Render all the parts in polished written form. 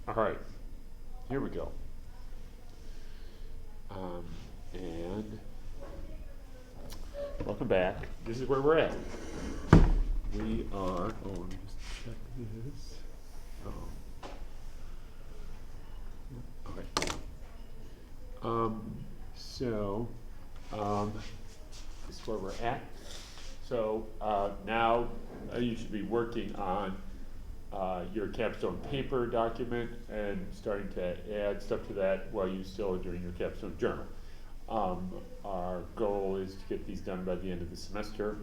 All right, here we go. And welcome back. This is where we're at. We are, let me just check this. Okay. This is where we're at. So now you should be working on your capstone paper document and starting to add stuff to that while you still are doing your capstone journal. Our goal is to get these done by the end of the semester,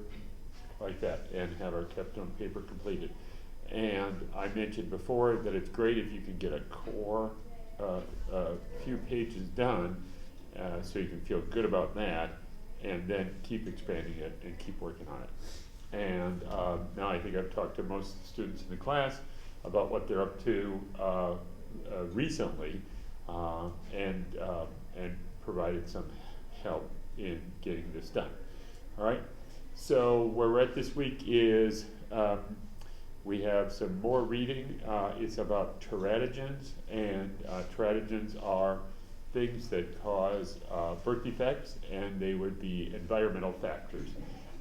like that, and have our capstone paper completed. And I mentioned before that it's great if you can get a core, a few pages done, so you can feel good about that, and then keep expanding it and keep working on it. And now I think I've talked to most students in the class about what they're up to recently, and provided some help in getting this done. All right, so where we're at this week is we have some more reading. It's about teratogens, and teratogens are things that cause birth defects, and they would be environmental factors.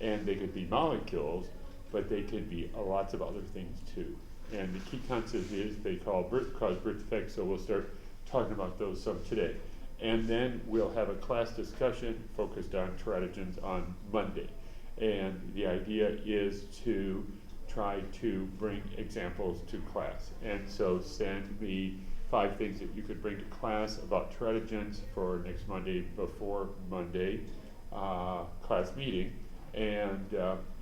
And they could be molecules, but they could be lots of other things too. And the key concept is they cause birth defects, so we'll start talking about those some today. And then we'll have a class discussion focused on teratogens on Monday. And the idea is to try to bring examples to class. And so send me 5 things that you could bring to class about teratogens for next Monday before Monday class meeting. And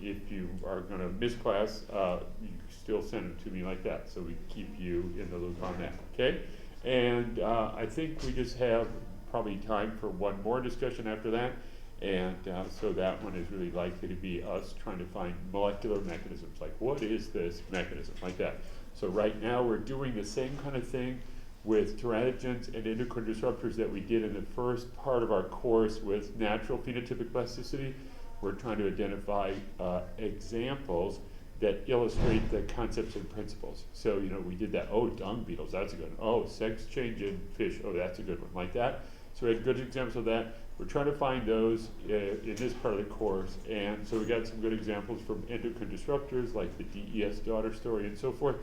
if you are going to miss class, you still send them to me like that, so we keep you in the loop on that, okay? And I think we just have probably time for one more discussion after that, and so that one is really likely to be us trying to find molecular mechanisms, like what is this mechanism, like that. So right now we're doing the same kind of thing with teratogens and endocrine disruptors that we did in the first part of our course with natural phenotypic plasticity. We're trying to identify examples that illustrate the concepts and principles. So, we did that, dung beetles, that's a good one. Sex change in fish, that's a good one, like that. So we had good examples of that. We're trying to find those in this part of the course. And so we got some good examples from endocrine disruptors, like the DES daughter story and so forth.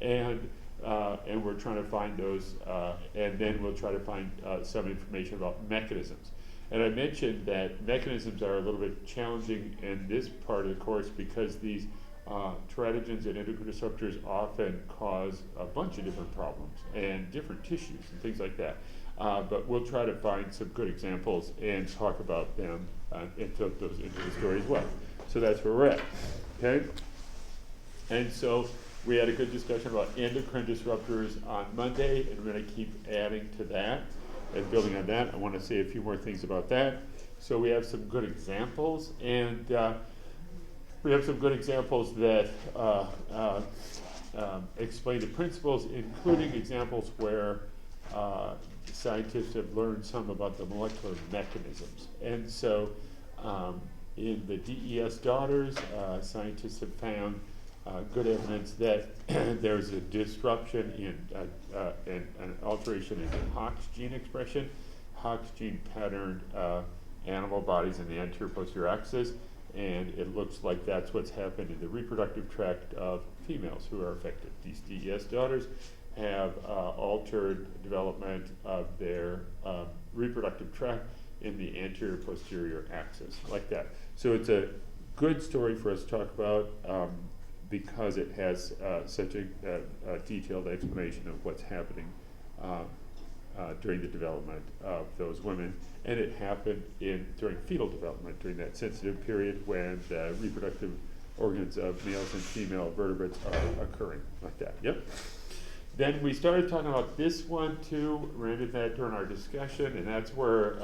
And we're trying to find those, and then we'll try to find some information about mechanisms. And I mentioned that mechanisms are a little bit challenging in this part of the course because these teratogens and endocrine disruptors often cause a bunch of different problems and different tissues and things like that. But we'll try to find some good examples and talk about them and put those into the story as well. So that's where we're at, okay? And so we had a good discussion about endocrine disruptors on Monday, and we're going to keep adding to that. And building on that, I want to say a few more things about that. So we have some good examples, and we have some good examples that explain the principles, including examples where scientists have learned some about the molecular mechanisms. And so in the DES daughters, scientists have found good evidence that there's a disruption in an alteration in Hox gene expression. Hox gene patterned animal bodies in the anterior posterior axis, and it looks like that's what's happened in the reproductive tract of females who are affected. These DES daughters have altered development of their reproductive tract in the anterior posterior axis, like that. So it's a good story for us to talk about because it has such a detailed explanation of what's happening during the development of those women. And it happened during fetal development, during that sensitive period when the reproductive organs of males and female vertebrates are occurring, like that. Yep. Then we started talking about this one too, ran into that during our discussion, and that's where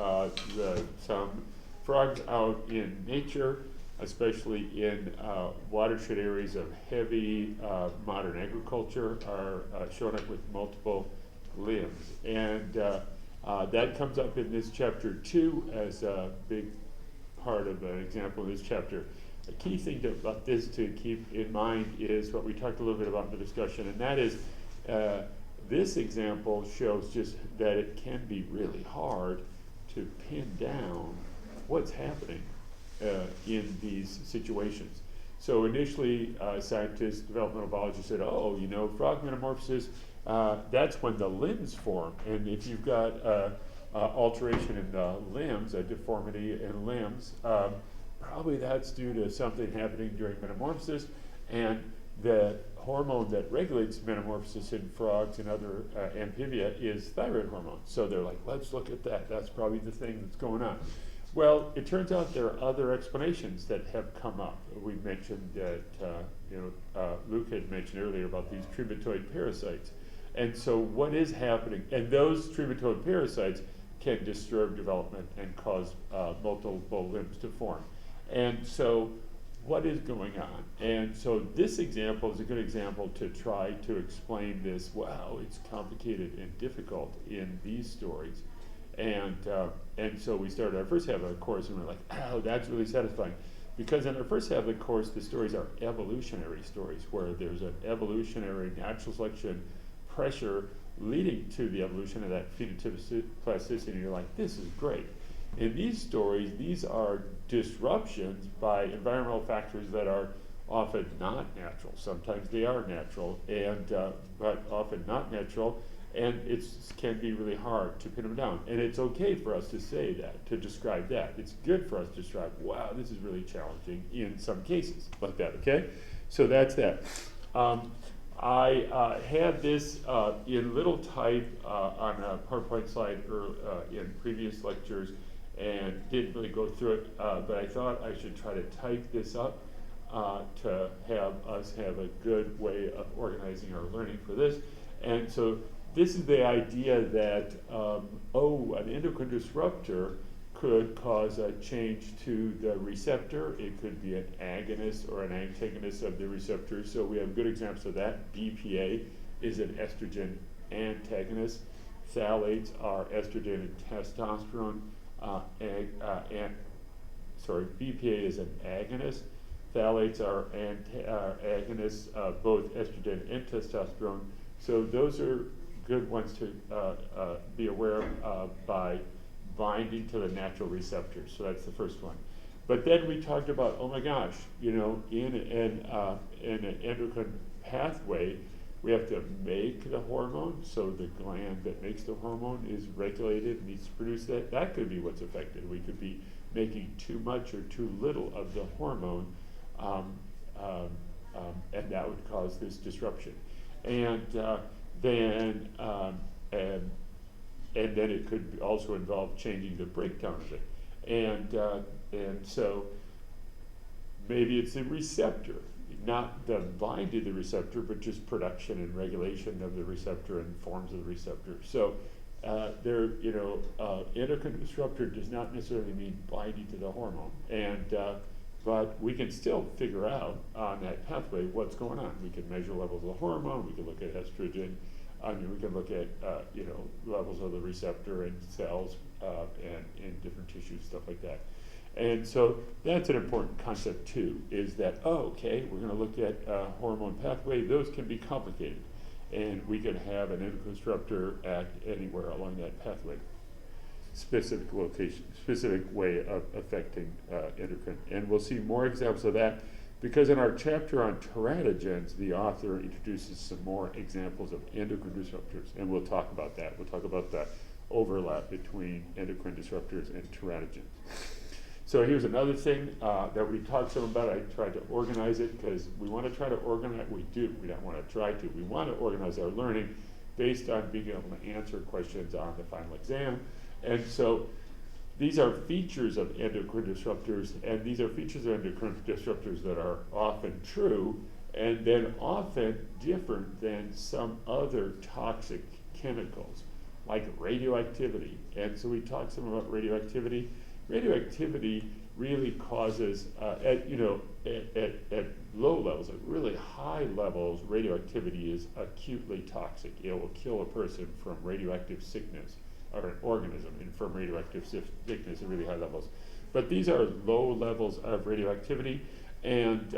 some frogs out in nature, especially in watershed areas of heavy modern agriculture, are showing up with multiple limbs. And that comes up in this chapter too as a big part of an example in this chapter. A key thing about this to keep in mind is what we talked a little bit about in the discussion, and that is this example shows just that it can be really hard to pin down what's happening in these situations. So initially, scientists, developmental biologists said, oh, you know, frog metamorphosis, that's when the limbs form. And if you've got alteration in the limbs, a deformity in limbs, probably that's due to something happening during metamorphosis. And the hormone that regulates metamorphosis in frogs and other amphibia is thyroid hormone. So they're like, let's look at that. That's probably the thing that's going on. Well, it turns out there are other explanations that have come up. We mentioned that, Luke had mentioned earlier about these trematoid parasites. And so what is happening, and those trematoid parasites can disturb development and cause multiple limbs to form. And so what is going on? And so this example is a good example to try to explain this. Wow, it's complicated and difficult in these stories. And so we started our first half of the course and we're like, oh, that's really satisfying. Because in our first half of the course, the stories are evolutionary stories where there's an evolutionary natural selection pressure leading to the evolution of that phenotypic plasticity. And you're like, this is great. In these stories, these are disruptions by environmental factors that are often not natural. Sometimes they are natural, and but often not natural. And it can be really hard to pin them down. And it's okay for us to say that, to describe that. It's good for us to describe, wow, this is really challenging in some cases like that, okay? So that's that. I had this in little type on a PowerPoint slide in previous lectures and didn't really go through it, but I thought I should try to type this up to have us have a good way of organizing our learning for this. And so this is the idea that, an endocrine disruptor could cause a change to the receptor. It could be an agonist or an antagonist of the receptor. So we have good examples of that. BPA is an estrogen antagonist. Phthalates are estrogen and testosterone. BPA is an agonist. Phthalates are agonists of both estrogen and testosterone. So those are good ones to be aware of by binding to the natural receptors. So that's the first one. But then we talked about, oh my gosh, in an endocrine pathway, we have to make the hormone. So the gland that makes the hormone is regulated and needs to produce that. That could be what's affected. We could be making too much or too little of the hormone, and that would cause this disruption. And then it could also involve changing the breakdown of it. And so maybe it's the receptor, not the bind to the receptor, but just production and regulation of the receptor and forms of the receptor. So endocrine disruptor does not necessarily mean binding to the hormone. But we can still figure out on that pathway what's going on. We can measure levels of the hormone, we can look at estrogen, we can look at levels of the receptor in cells and in different tissues, stuff like that. And so that's an important concept too, is that, we're going to look at hormone pathway. Those can be complicated. And we can have an endocrine disruptor act anywhere along that pathway. Specific location, specific way of affecting endocrine. And we'll see more examples of that because in our chapter on teratogens, the author introduces some more examples of endocrine disruptors, and we'll talk about that. We'll talk about the overlap between endocrine disruptors and teratogens. So here's another thing that we talked some about. I tried to organize it because we want to try to organize, we don't want to try to, we want to organize our learning based on being able to answer questions on the final exam. And so these are features of endocrine disruptors, and these are features of endocrine disruptors that are often true and then often different than some other toxic chemicals, like radioactivity. And so we talked some about radioactivity. Radioactivity really causes, at low levels, at really high levels, radioactivity is acutely toxic. It will kill a person from radioactive sickness, or an organism from radioactive sickness at really high levels. But these are low levels of radioactivity, and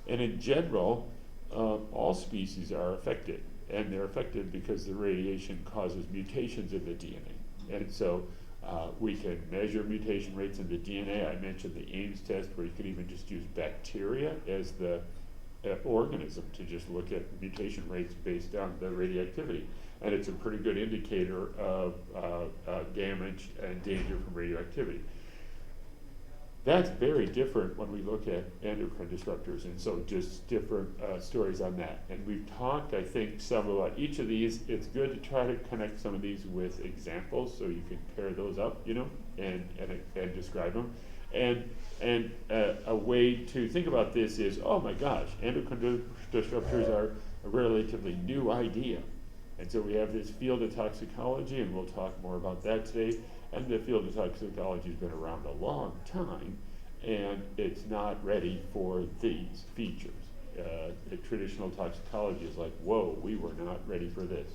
in general, all species are affected. and they're affected because the radiation causes mutations in the DNA. And so we can measure mutation rates in the DNA. I mentioned the Ames test, where you could even just use bacteria as the organism to just look at mutation rates based on the radioactivity. And it's a pretty good indicator of damage and danger from radioactivity. That's very different when we look at endocrine disruptors, and so just different stories on that. And we've talked, I think, some about each of these. It's good to try to connect some of these with examples so you can pair those up, you know, and describe them. And a way to think about this is, oh my gosh, endocrine disruptors are a relatively new idea. And so we have this field of toxicology, and we'll talk more about that today. And the field of toxicology has been around a long time, and it's not ready for these features. The traditional toxicology is like, whoa, we were not ready for this.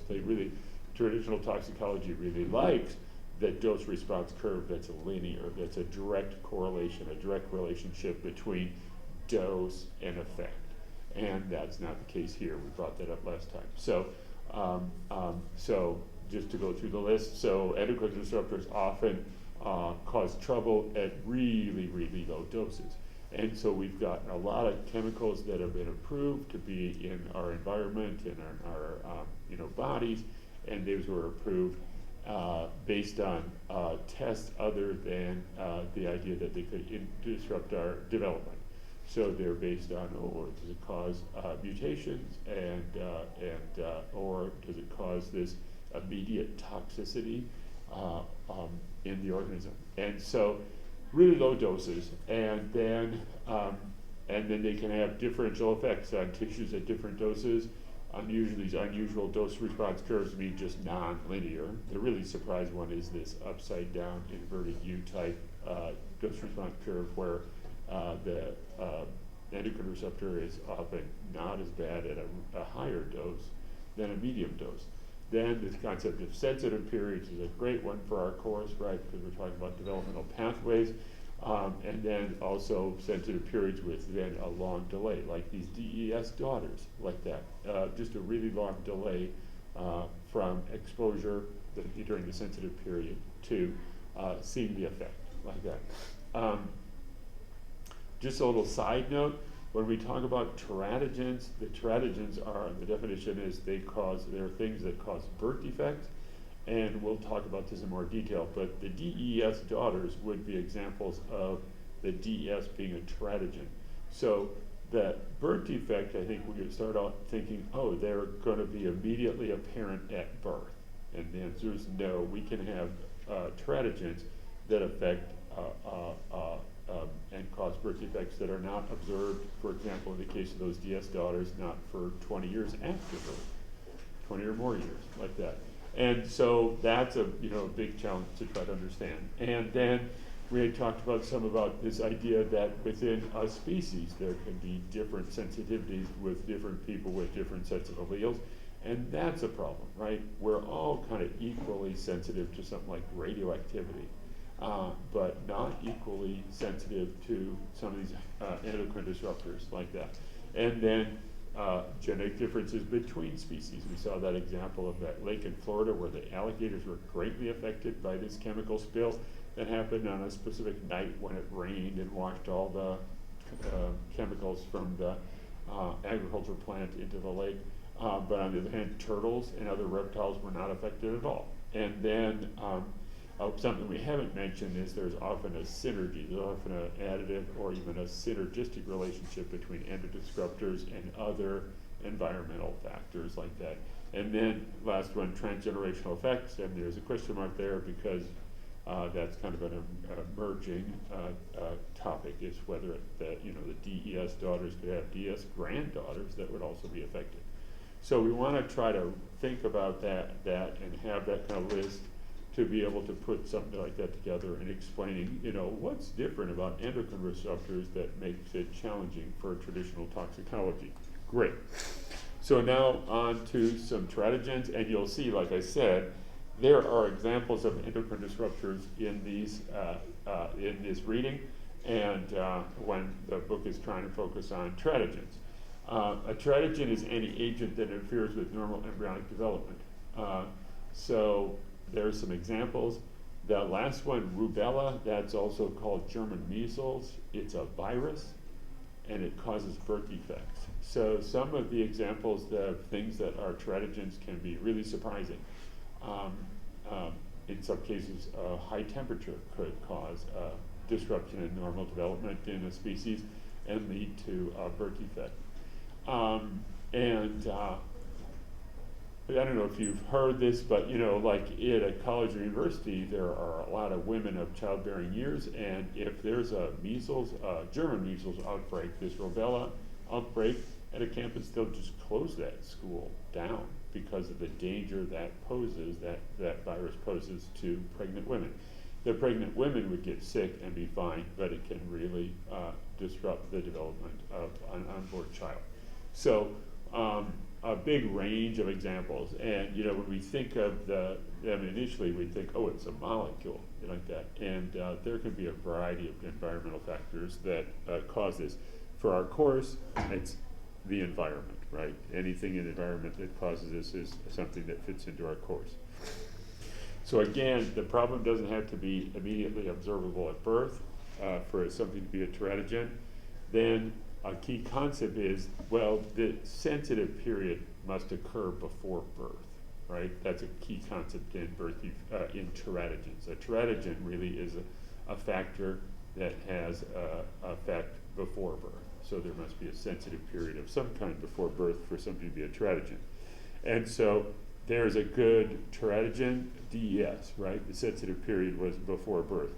Traditional toxicology really likes the dose response curve that's linear, that's a direct correlation, a direct relationship between dose and effect. And that's not the case here. We brought that up last time. So just to go through the list, so endocrine disruptors often cause trouble at really, really low doses. And so we've gotten a lot of chemicals that have been approved to be in our environment, in our bodies, and those were approved based on tests other than the idea that they could disrupt our development. So they're based on, does it cause mutations, or does it cause this immediate toxicity in the organism? And so really low doses, and then they can have differential effects on tissues at different doses. These unusual dose response curves mean just non-linear. The really surprise one is this upside down inverted U-type dose response curve, where the endocrine receptor is often not as bad at a higher dose than a medium dose. Then this concept of sensitive periods is a great one for our course, right, because we're talking about developmental pathways. And then also sensitive periods with then a long delay, like these DES daughters, like that. Just a really long delay from exposure during the sensitive period to seeing the effect, like that. Just a little side note, when we talk about teratogens, the definition is they're things that cause birth defects, and we'll talk about this in more detail, but the DES daughters would be examples of the DES being a teratogen. So the birth defect, I think we could start out thinking, they're going to be immediately apparent at birth. And the answer is no. We can have teratogens that affect and cause birth defects that are not observed, for example, in the case of those DS daughters, not for 20 years after birth, 20 or more years, like that. And so that's a big challenge to try to understand. And then we had talked about this idea that within a species there can be different sensitivities with different people with different sets of alleles, and that's a problem, right? We're all kind of equally sensitive to something like radioactivity, but not equally sensitive to some of these endocrine disruptors like that. And then genetic differences between species. We saw that example of that lake in Florida where the alligators were greatly affected by this chemical spill that happened on a specific night when it rained and washed all the chemicals from the agricultural plant into the lake. But on the other hand, turtles and other reptiles were not affected at all. And then something we haven't mentioned is there's often a synergy, there's often an additive or even a synergistic relationship between endodisruptors and other environmental factors like that. And then last one, transgenerational effects, and there's a question mark there because that's kind of an emerging topic, is whether the DES daughters could have DS granddaughters that would also be affected. So we want to try to think about that and have that kind of list to be able to put something like that together and explaining, what's different about endocrine receptors that makes it challenging for traditional toxicology. Great. So now on to some teratogens, and you'll see, like I said, there are examples of endocrine disruptors in these in this reading, and when the book is trying to focus on teratogens. A teratogen is any agent that interferes with normal embryonic development. So there are some examples. The last one, rubella, that's also called German measles. It's a virus, and it causes birth defects. So some of the examples of things that are teratogens can be really surprising. In some cases, high temperature could cause disruption in normal development in a species and lead to a birth defect. I don't know if you've heard this, but like at a college or university, there are a lot of women of childbearing years, and if there's a German measles outbreak, this rubella outbreak at a campus, they'll just close that school down because of the danger that virus poses to pregnant women. The pregnant women would get sick and be fine, but it can really disrupt the development of an unborn child. So a big range of examples, and when we think of them initially, we think, oh, it's a molecule like that, and there can be a variety of environmental factors that cause this. For our course, it's the environment, right? Anything in the environment that causes this is something that fits into our course. So again, the problem doesn't have to be immediately observable at birth for something to be a teratogen. Then a key concept is, well, the sensitive period must occur before birth, right? That's a key concept in in teratogens. A teratogen really is a factor that has an effect before birth. So there must be a sensitive period of some kind before birth for something to be a teratogen. And so there's a good teratogen, DES, right? The sensitive period was before birth.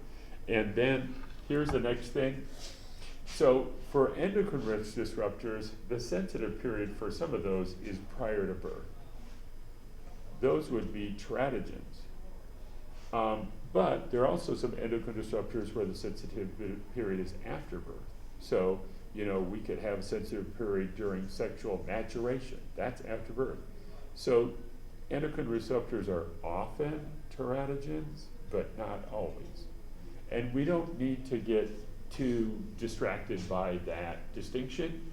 And then here's the next thing. So for endocrine risk disruptors, the sensitive period for some of those is prior to birth. Those would be teratogens. But there are also some endocrine disruptors where the sensitive period is after birth. So, we could have a sensitive period during sexual maturation. That's after birth. So endocrine disruptors are often teratogens, but not always. And we don't need to get too distracted by that distinction,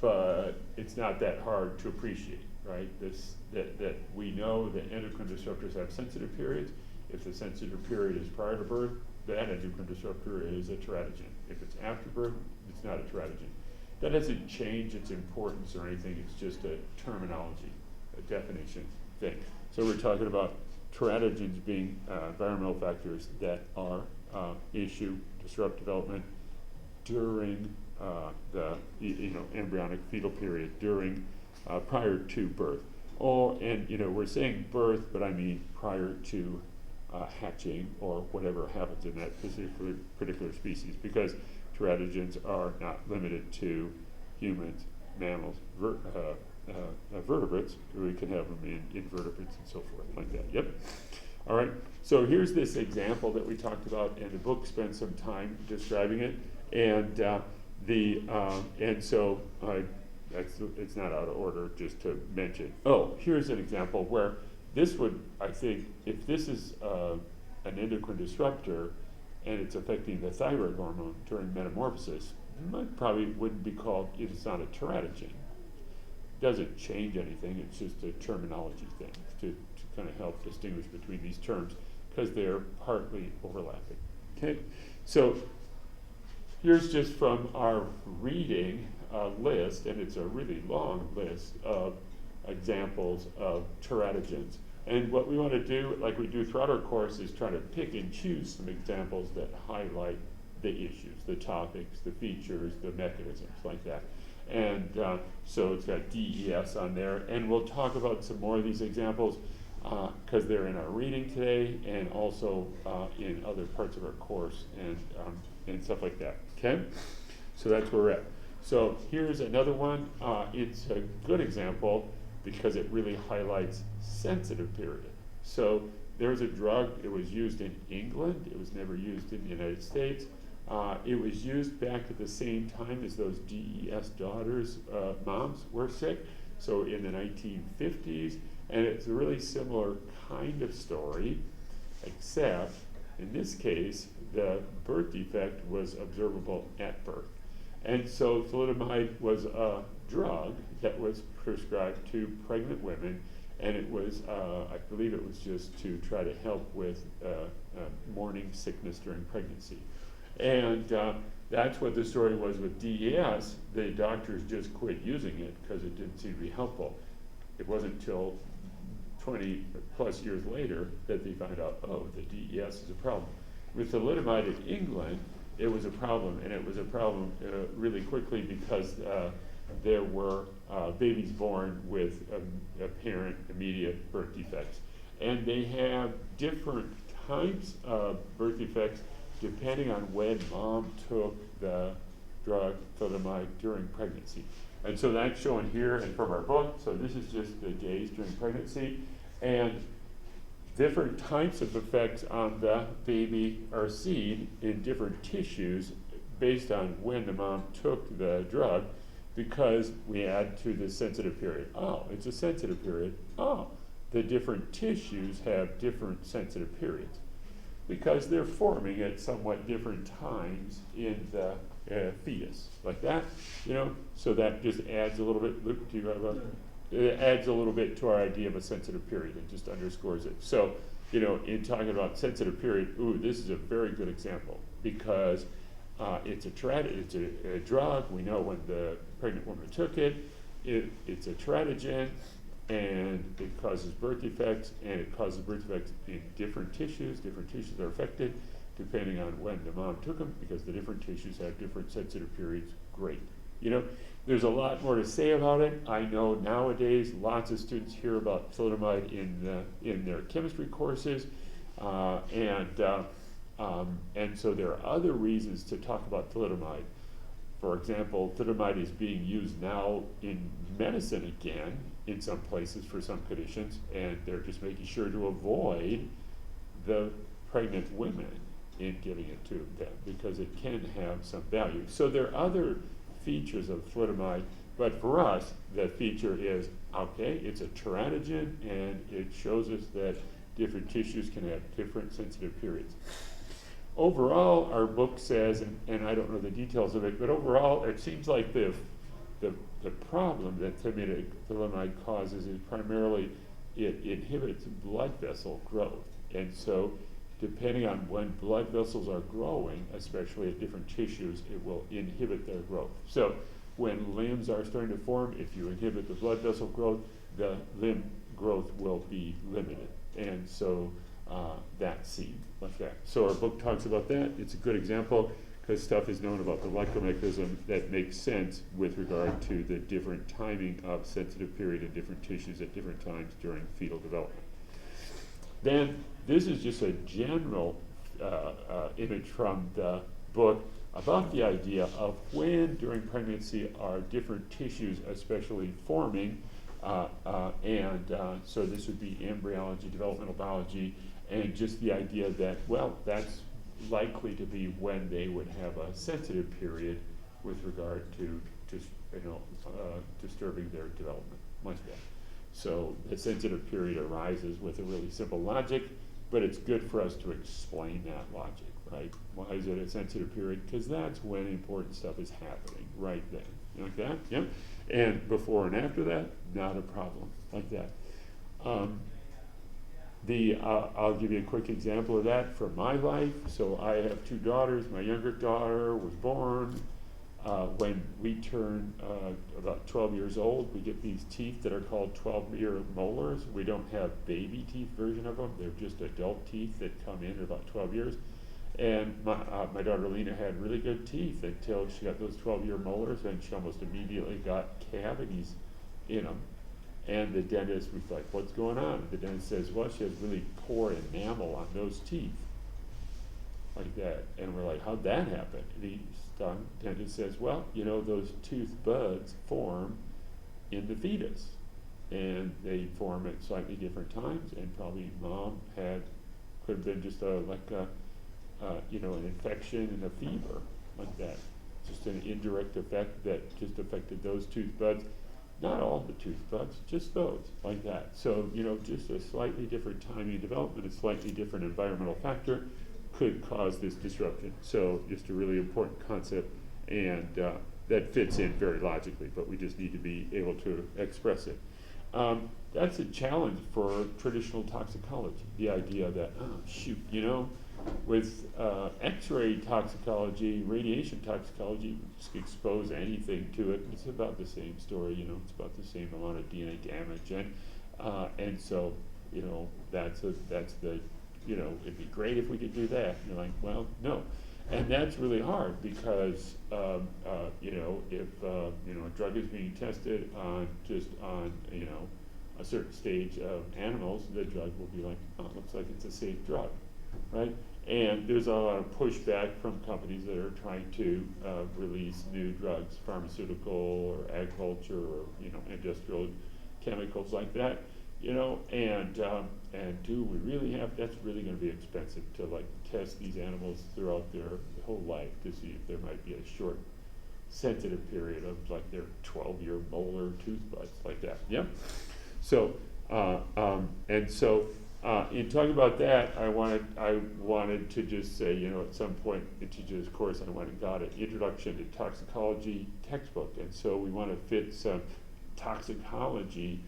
but it's not that hard to appreciate, right? That we know that endocrine disruptors have sensitive periods. If the sensitive period is prior to birth, that endocrine disruptor is a teratogen. If it's after birth, it's not a teratogen. That doesn't change its importance or anything. It's just a terminology, a definition thing. So we're talking about teratogens being environmental factors that are disrupt development during the embryonic fetal period, during prior to birth. We're saying birth, but I mean prior to hatching or whatever happens in that particular species, because teratogens are not limited to humans, mammals, vertebrates. We can have them in invertebrates and so forth, like that. Yep. All right. So here's this example that we talked about, and the book spends some time describing it. And it's not out of order just to mention. Oh, here's an example where this would, I think, if this is an endocrine disruptor and it's affecting the thyroid hormone during metamorphosis, it probably wouldn't be called, if it's not a teratogen. Doesn't change anything, it's just a terminology thing to kind of help distinguish between these terms because they're partly overlapping. Okay, so here's just from our reading list, and it's a really long list of examples of teratogens. And what we want to do, like we do throughout our course, is try to pick and choose some examples that highlight the issues, the topics, the features, the mechanisms, like that. And so it's got DES on there, and we'll talk about some more of these examples because they're in our reading today and also in other parts of our course and stuff like that. Okay, so that's where we're at. So here's another one. It's a good example because it really highlights sensitive period. So there's a drug, it was used in England, it was never used in the United States. It was used back at the same time as those DES daughters, moms were sick, so in the 1950s, and it's a really similar kind of story, except in this case, the birth defect was observable at birth. And so thalidomide was a drug that was prescribed to pregnant women, and it was, I believe it was just to try to help with morning sickness during pregnancy. And that's what the story was with DES. The doctors just quit using it because it didn't seem to be helpful. It wasn't until 20 plus years later that they found out, oh, the DES is a problem. With thalidomide in England, it was a problem, and it was a problem really quickly because there were babies born with apparent immediate birth defects. And they have different types of birth defects depending on when mom took the drug thalidomide during pregnancy. And so that's shown here and from our book. So this is just the days during pregnancy. And different types of effects on the baby are seen in different tissues based on when the mom took the drug, because we add to the sensitive period. Oh, it's a sensitive period. Oh, the different tissues have different sensitive periods because they're forming at somewhat different times in the fetus, like that, you know? So that just adds a little bit. Luke, do you have a? It adds a little bit to our idea of a sensitive period and just underscores it. So, you know, in talking about sensitive period, ooh, this is a very good example because it's a drug. We know when the pregnant woman took it, it's a teratogen, and it causes birth defects, and it causes birth defects in different tissues. Different tissues are affected depending on when the mom took them, because the different tissues have different sensitive periods. Great. You know, there's a lot more to say about it. I know nowadays lots of students hear about thalidomide in their chemistry courses, and so there are other reasons to talk about thalidomide. For example, thalidomide is being used now in medicine again in some places for some conditions, and they're just making sure to avoid the pregnant women in giving it to them because it can have some value. So there are other features of thalidomide, but for us, the feature is, okay, it's a teratogen, and it shows us that different tissues can have different sensitive periods. Overall, our book says, and I don't know the details of it, but overall, it seems like the problem that thalidomide causes is primarily it inhibits blood vessel growth. And so depending on when blood vessels are growing, especially at different tissues, it will inhibit their growth. So when limbs are starting to form, if you inhibit the blood vessel growth, the limb growth will be limited. And so that's seen like that. So our book talks about that. It's a good example because stuff is known about the electromechanism that makes sense with regard to the different timing of sensitive period in different tissues at different times during fetal development. Then this is just a general image from the book about the idea of when during pregnancy are different tissues especially forming, so this would be embryology, developmental biology, and just the idea that, well, that's likely to be when they would have a sensitive period with regard to disturbing their development, like that. So the sensitive period arises with a really simple logic, but it's good for us to explain that logic, right? Why is it a sensitive period? Because that's when important stuff is happening, right then, like that, yeah? And before and after that, not a problem, like that. I'll give you a quick example of that from my life. So I have two daughters. My younger daughter was born when we turn about 12 years old. We get these teeth that are called 12-year molars. We don't have baby teeth version of them. They're just adult teeth that come in at about 12 years. And my daughter Lena had really good teeth until she got those 12-year molars, and she almost immediately got cavities in them. And the dentist was like, what's going on? And the dentist says, well, she has really poor enamel on those teeth, like that. And we're like, how'd that happen? And the dentist says, well, you know, those tooth buds form in the fetus. And they form at slightly different times, and probably mom could have been just an infection and a fever, like that. Just an indirect effect that just affected those tooth buds. Not all the tooth buds, just those, like that. So, just a slightly different timing of development, a slightly different environmental factor could cause this disruption. So just a really important concept, and that fits in very logically, but we just need to be able to express it. That's a challenge for traditional toxicology, the idea that, oh shoot, you know, with X-ray toxicology, radiation toxicology, you just expose anything to it, it's about the same story, you know, it's about the same amount of DNA damage, and so, you know, that's the, you know, it'd be great if we could do that. And you're like, well, no. And that's really hard because, you know, if, you know, a drug is being tested on just on, you know, a certain stage of animals, the drug will be like, oh, it looks like it's a safe drug, right? And there's a lot of pushback from companies that are trying to release new drugs, pharmaceutical or agriculture or, you know, industrial chemicals like that, you know, and do we really have, that's really going to be expensive to like test these animals throughout their whole life to see if there might be a short sensitive period of like their 12-year molar tooth buds like that, yeah? So, and so in talking about that, I wanted to just say, you know, at some point in teacher's course, I went and got an introduction to toxicology textbook, and so we want to fit some toxicology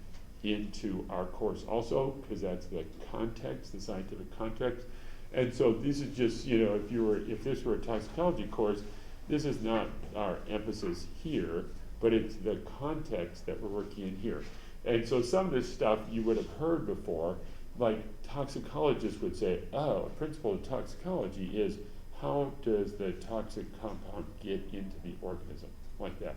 into our course also, because that's the context, the scientific context. And so this is just, you know, if this were a toxicology course, this is not our emphasis here, but it's the context that we're working in here. And so some of this stuff you would have heard before, like toxicologists would say, oh, a principle of toxicology is how does the toxic compound get into the organism, like that.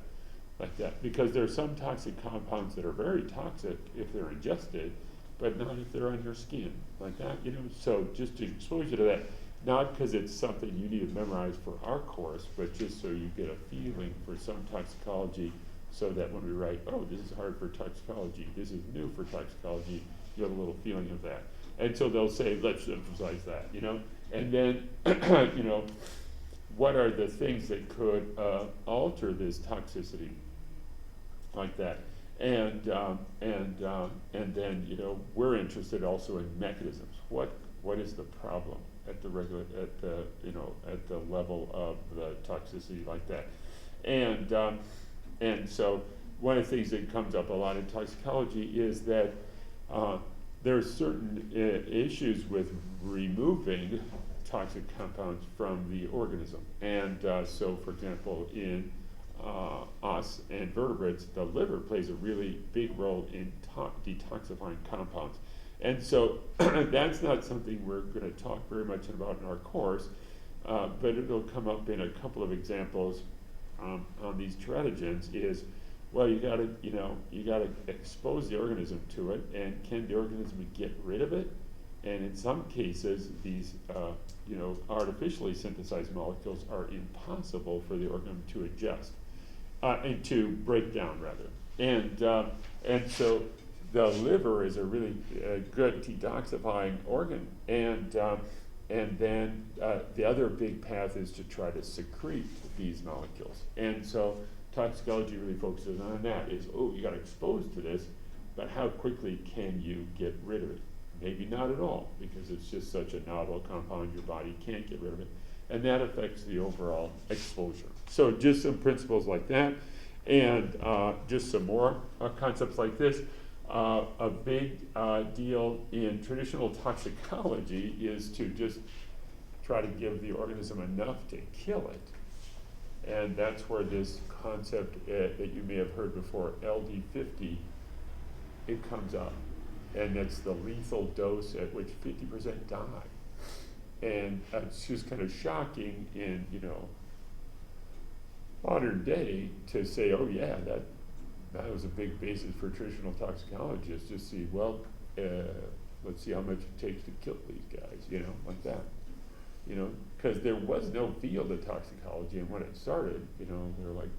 Because there are some toxic compounds that are very toxic if they're ingested, but not if they're on your skin, like that, you know. So just to expose you to that, not because it's something you need to memorize for our course, but just so you get a feeling for some toxicology, so that when we write, oh, this is hard for toxicology, this is new for toxicology, you have a little feeling of that. And so they'll say, let's emphasize that, you know. And then, you know, what are the things that could alter this toxicity, like that? And then, you know, we're interested also in mechanisms. What is the problem at the you know, at the level of the toxicity, like that? And so one of the things that comes up a lot in toxicology is that there are certain issues with removing toxic compounds from the organism. And so, for example, in us and vertebrates, the liver plays a really big role in detoxifying compounds. And so that's not something we're going to talk very much about in our course, but it'll come up in a couple of examples on these teratogens. Is, well, you got to expose the organism to it, and can the organism get rid of it? And in some cases, these you know, artificially synthesized molecules are impossible for the organism to adjust and to break down, rather. And so the liver is a really good detoxifying organ, and then the other big path is to try to secrete these molecules. And so toxicology really focuses on that, is, oh, you got exposed to this, but how quickly can you get rid of it? Maybe not at all, because it's just such a novel compound, your body can't get rid of it. And that affects the overall exposure. So just some principles like that, and just some more concepts like this. A big deal in traditional toxicology is to just try to give the organism enough to kill it. And that's where this concept that you may have heard before, LD50, it comes up. And that's the lethal dose at which 50% die. And it's just kind of shocking in, you know, modern day to say, oh yeah, that was a big basis for traditional toxicologists to see, well, let's see how much it takes to kill these guys, you know, like that. You know, because there was no field of toxicology, and when it started, you know, they're like,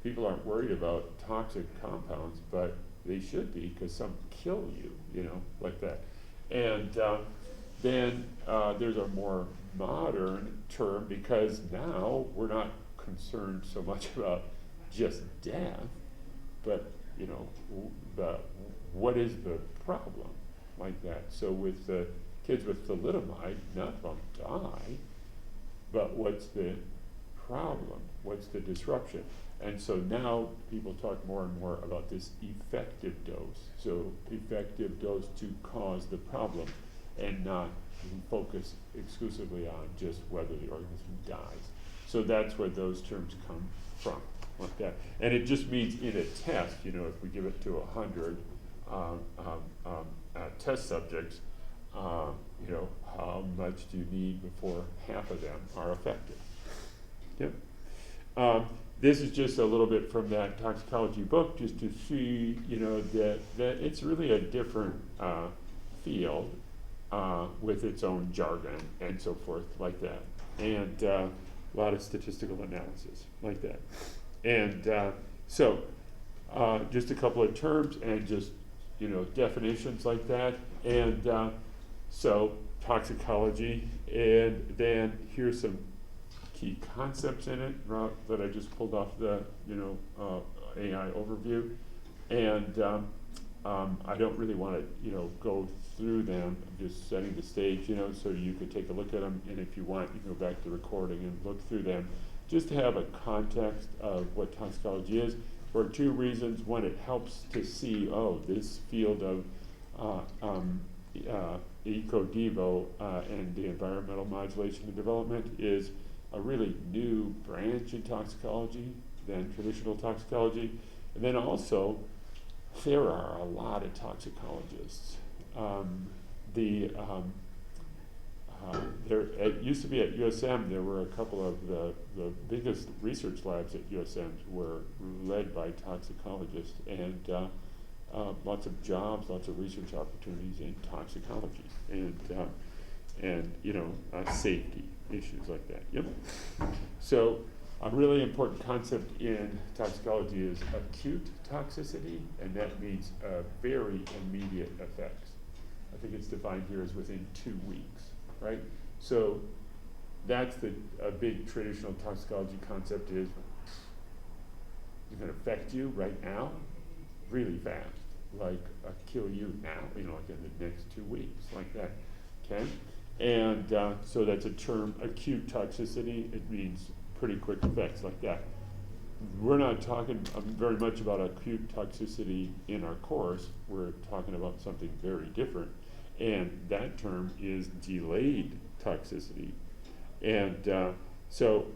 people aren't worried about toxic compounds, but they should be, because some kill you, you know, like that. And then there's a more modern term, because now we're not concerned so much about just death, but, you know, what is the problem, like that. So with the kids with thalidomide, none of them die, but what's the problem? What's the disruption? And so now people talk more and more about this effective dose. So effective dose to cause the problem and not focus exclusively on just whether the organism dies. So that's where those terms come from, like that. And it just means in a test, you know, if we give it to 100 test subjects, you know, how much do you need before half of them are effective? Yep. This is just a little bit from that toxicology book, just to see, you know, that it's really a different field with its own jargon and so forth, like that, and a lot of statistical analysis, like that. And so, just a couple of terms and just, you know, definitions like that, and so toxicology, and then here's some key concepts in it that I just pulled off the, you know, AI overview, and I don't really want to, you know, go through them. I'm just setting the stage, you know, so you could take a look at them, and if you want, you can go back to the recording and look through them, just to have a context of what toxicology is, for two reasons. One, it helps to see, oh, this field of eco-devo and the environmental modulation and development is a really new branch in toxicology than traditional toxicology. And then also, there are a lot of toxicologists. It used to be at USM, there were a couple of the biggest research labs at USM were led by toxicologists, and lots of jobs, lots of research opportunities in toxicology, and you know, safety issues like that. Yep. So a really important concept in toxicology is acute toxicity, and that means very immediate effects. I think it's defined here as within 2 weeks, right? So that's a big traditional toxicology concept is it can affect you right now, really fast, like kill you now, you know, like in the next 2 weeks, like that, okay? And so that's a term, acute toxicity. It means pretty quick effects like that. We're not talking very much about acute toxicity in our course. We're talking about something very different. And that term is delayed toxicity. And so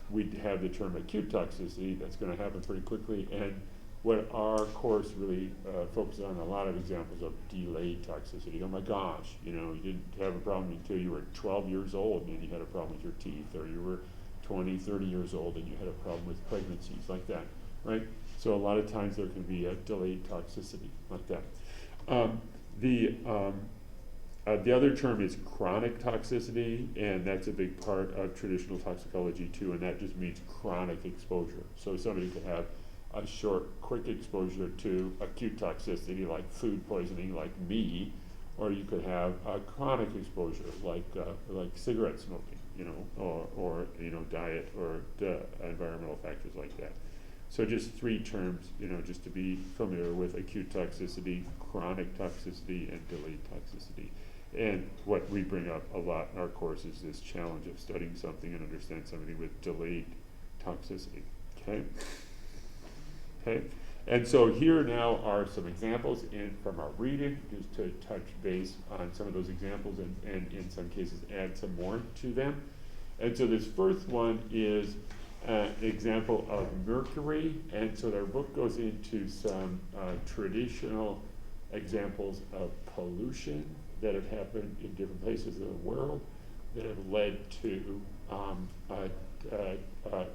we have the term acute toxicity that's going to happen pretty quickly. And what our course really focuses on, a lot of examples of delayed toxicity. Oh my gosh, you know, you didn't have a problem until you were 12 years old and you had a problem with your teeth, or you were 20, 30 years old and you had a problem with pregnancies, like that, right? So a lot of times there can be a delayed toxicity, like that. The other term is chronic toxicity, and that's a big part of traditional toxicology too, and that just means chronic exposure. So somebody could have a short, quick exposure to acute toxicity, like food poisoning, like me, or you could have a chronic exposure, like cigarette smoking, you know, or you know, diet or environmental factors like that. So just 3 terms, you know, just to be familiar with: acute toxicity, chronic toxicity, and delayed toxicity. And what we bring up a lot in our course is this challenge of studying something and understand something with delayed toxicity, okay? Okay, and so here now are some examples from our reading, just to touch base on some of those examples and in some cases add some more to them. And so this first one is an example of mercury, and so their book goes into some traditional examples of pollution that have happened in different places of the world that have led to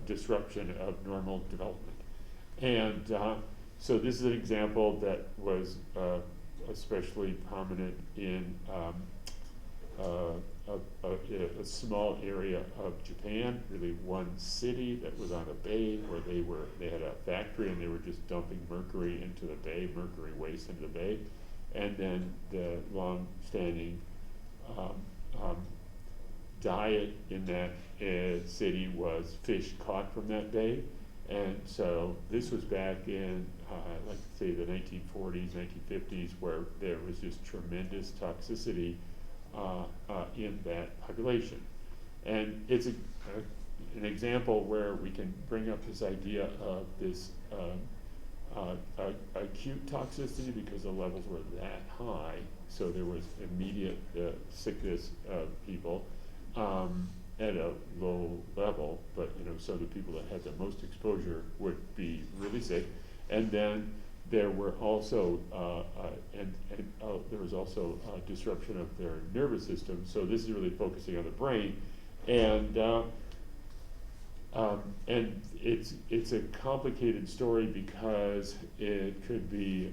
disruption of normal development. And so this is an example that was especially prominent in a small area of Japan, really one city that was on a bay where they had a factory and they were just dumping mercury into the bay, mercury waste into the bay. And then the long-standing diet in that city was fish caught from that bay. And so this was back in, like say, the 1940s, 1950s, where there was just tremendous toxicity in that population. And it's an example where we can bring up this idea of this acute toxicity because the levels were that high, so there was immediate sickness of people at a low level, but so the people that had the most exposure would be really sick, and then there were also there was also disruption of their nervous system. So this is really focusing on the brain, and it's a complicated story because it could be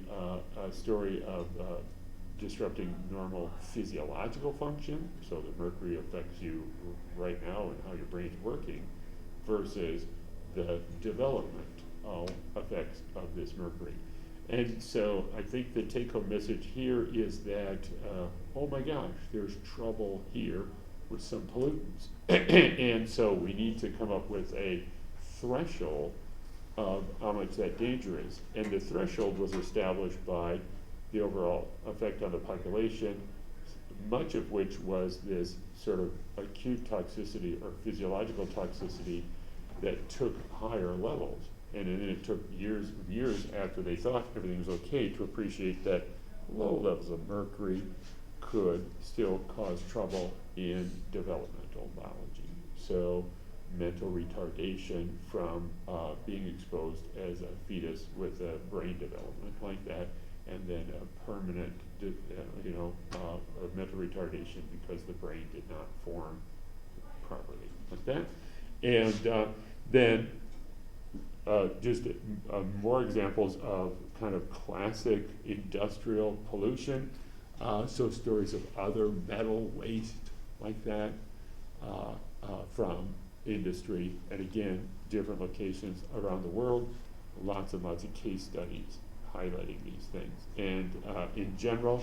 a story of disrupting normal physiological function, so the mercury affects you right now and how your brain's working, versus the developmental effects of this mercury. And so I think the take-home message here is that, oh my gosh, there's trouble here with some pollutants. And so we need to come up with a threshold of how much that danger is. And the threshold was established by the overall effect on the population, much of which was this sort of acute toxicity or physiological toxicity that took higher levels. And then it took years after they thought everything was okay to appreciate that low levels of mercury could still cause trouble in developmental biology. So mental retardation from being exposed as a fetus with a brain development like that, and then a permanent mental retardation because the brain did not form properly like that. And then just more examples of kind of classic industrial pollution. So stories of other metal waste like that from industry, and again, different locations around the world, lots and lots of case studies highlighting these things. And in general,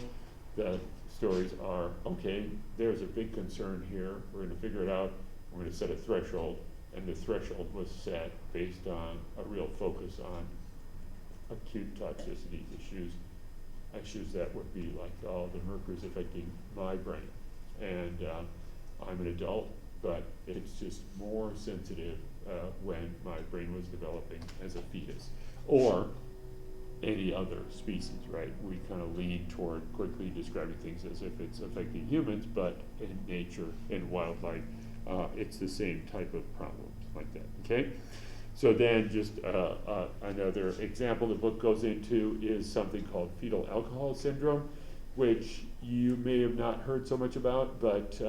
the stories are, okay, there's a big concern here, we're gonna figure it out, we're gonna set a threshold, and the threshold was set based on a real focus on acute toxicity issues that would be like, oh, the mercury's affecting my brain, and I'm an adult, but it's just more sensitive when my brain was developing as a fetus, or any other species, right? We kind of lean toward quickly describing things as if it's affecting humans, but in nature, in wildlife, it's the same type of problems like that, okay? So then just another example the book goes into is something called fetal alcohol syndrome, which you may have not heard so much about, but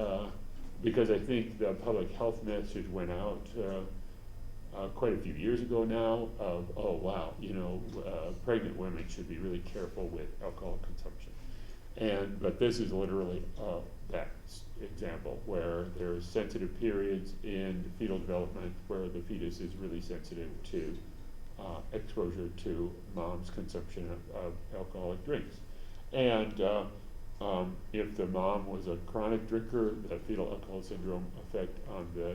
because I think the public health message went out quite a few years ago now of, oh wow, pregnant women should be really careful with alcohol consumption. But this is literally that example where there's sensitive periods in fetal development where the fetus is really sensitive to exposure to mom's consumption of alcoholic drinks. And if the mom was a chronic drinker, the fetal alcohol syndrome effect on the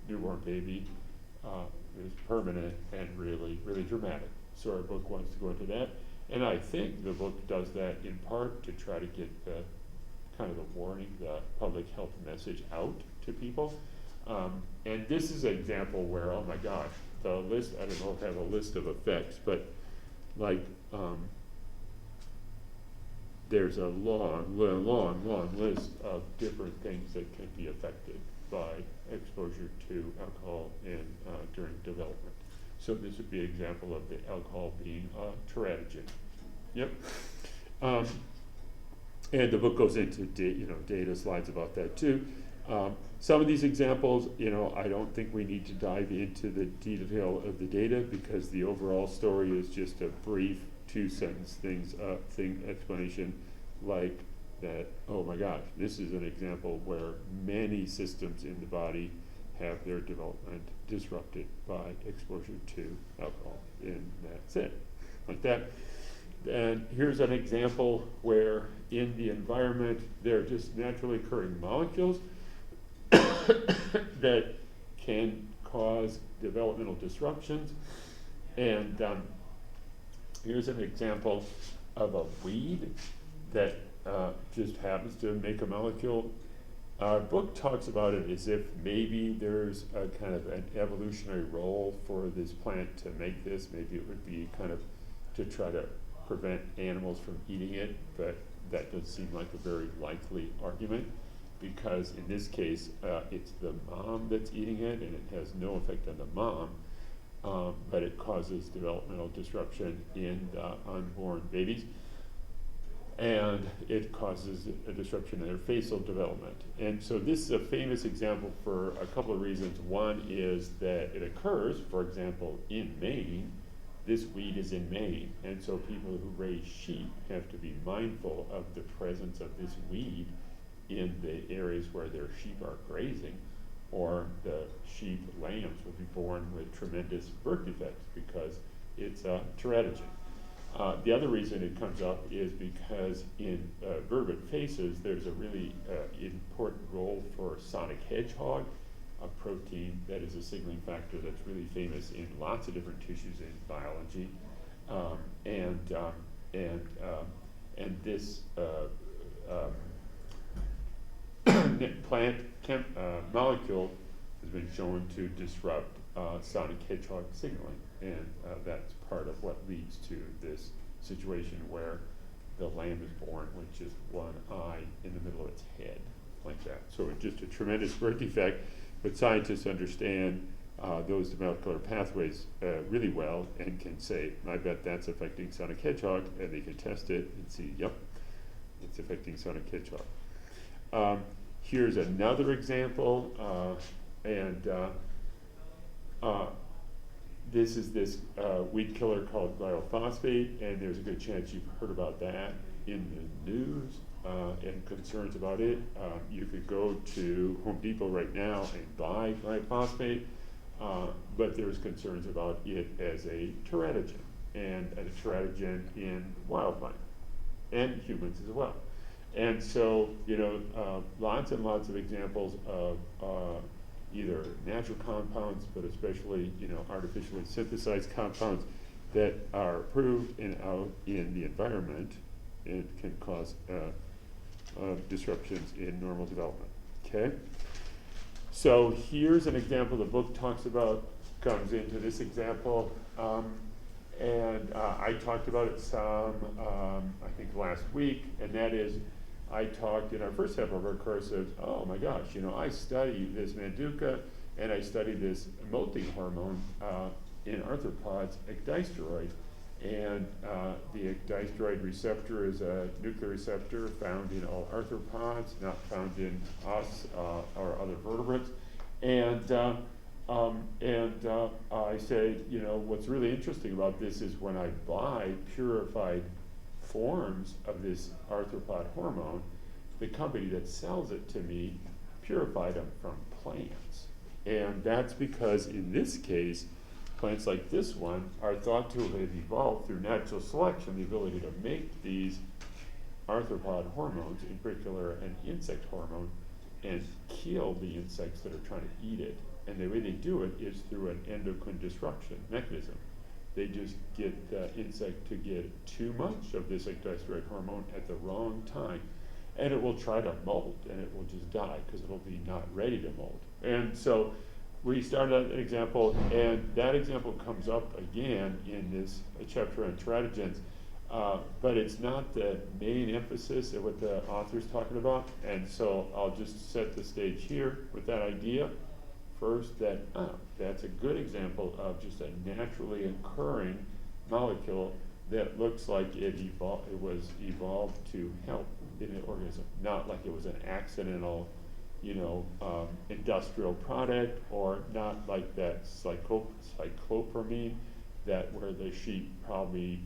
newborn baby is permanent and really, really dramatic. So our book wants to go into that. And I think the book does that in part to try to get the kind of the warning, the public health message out to people. And this is an example where, oh my gosh, the list, I don't know if I have a list of effects, but like there's a long list of different things that can be affected by exposure to alcohol during development. So this would be an example of the alcohol being a teratogen. Yep. And the book goes into data slides about that too. Some of these examples, I don't think we need to dive into the detail of the data because the overall story is just a brief 2-sentence explanation like that, oh my gosh, this is an example where many systems in the body have their development disrupted by exposure to alcohol, and that's it, like that. And here's an example where in the environment there are just naturally occurring molecules that can cause developmental disruptions. And here's an example of a weed that just happens to make a molecule Our book talks about it as if maybe there's a kind of an evolutionary role for this plant to make this. Maybe it would be kind of to try to prevent animals from eating it, but that does seem like a very likely argument, because in this case, it's the mom that's eating it, and it has no effect on the mom, but it causes developmental disruption in the unborn babies. And it causes a disruption in their facial development. And so this is a famous example for a couple of reasons. One is that it occurs, for example, in Maine. This weed is in Maine, and so people who raise sheep have to be mindful of the presence of this weed in the areas where their sheep are grazing, or the sheep lambs will be born with tremendous birth defects because it's a teratogen. The other reason it comes up is because in vertebrate faces, there's a really important role for sonic hedgehog, a protein that is a signaling factor that's really famous in lots of different tissues in biology. And this plant molecule has been shown to disrupt sonic hedgehog signaling, and that's part of what leads to this situation where the lamb is born with just one eye in the middle of its head, like that. So it's just a tremendous birth defect, but scientists understand those molecular pathways really well and can say, I bet that's affecting sonic hedgehog, and they can test it and see, yep, it's affecting sonic hedgehog. Here's another example, this is this weed killer called glyphosate, and there's a good chance you've heard about that in the news and concerns about it. You could go to Home Depot right now and buy glyphosate, but there's concerns about it as a teratogen, and a teratogen in wildlife and humans as well. And so, lots and lots of examples of either natural compounds, but especially, artificially synthesized compounds that are approved and out in the environment and can cause disruptions in normal development, okay? So here's an example the book talks about, comes into this example, and I talked about it some, I think last week, and that is, I talked in our first half of our course of, oh my gosh, I study this manduca, and I study this molting hormone in arthropods, ecdysteroid. And the ecdysteroid receptor is a nuclear receptor found in all arthropods, not found in us or other vertebrates. And I say, what's really interesting about this is when I buy purified forms of this arthropod hormone, the company that sells it to me purified them from plants. And that's because in this case, plants like this one are thought to have evolved through natural selection, the ability to make these arthropod hormones, in particular an insect hormone, and kill the insects that are trying to eat it. And the way they do it is through an endocrine disruption mechanism. They just get the insect to get too much of this ecdysteroid hormone at the wrong time, and it will try to molt, and it will just die because it'll be not ready to molt. And so we started an example, and that example comes up again in this chapter on teratogens, but it's not the main emphasis of what the author's talking about, and so I'll just set the stage here with that idea. First, that's a good example of just a naturally occurring molecule that looks like it was evolved to help in the organism, not like it was an accidental, industrial product, or not like that cyclopramine that where the sheep probably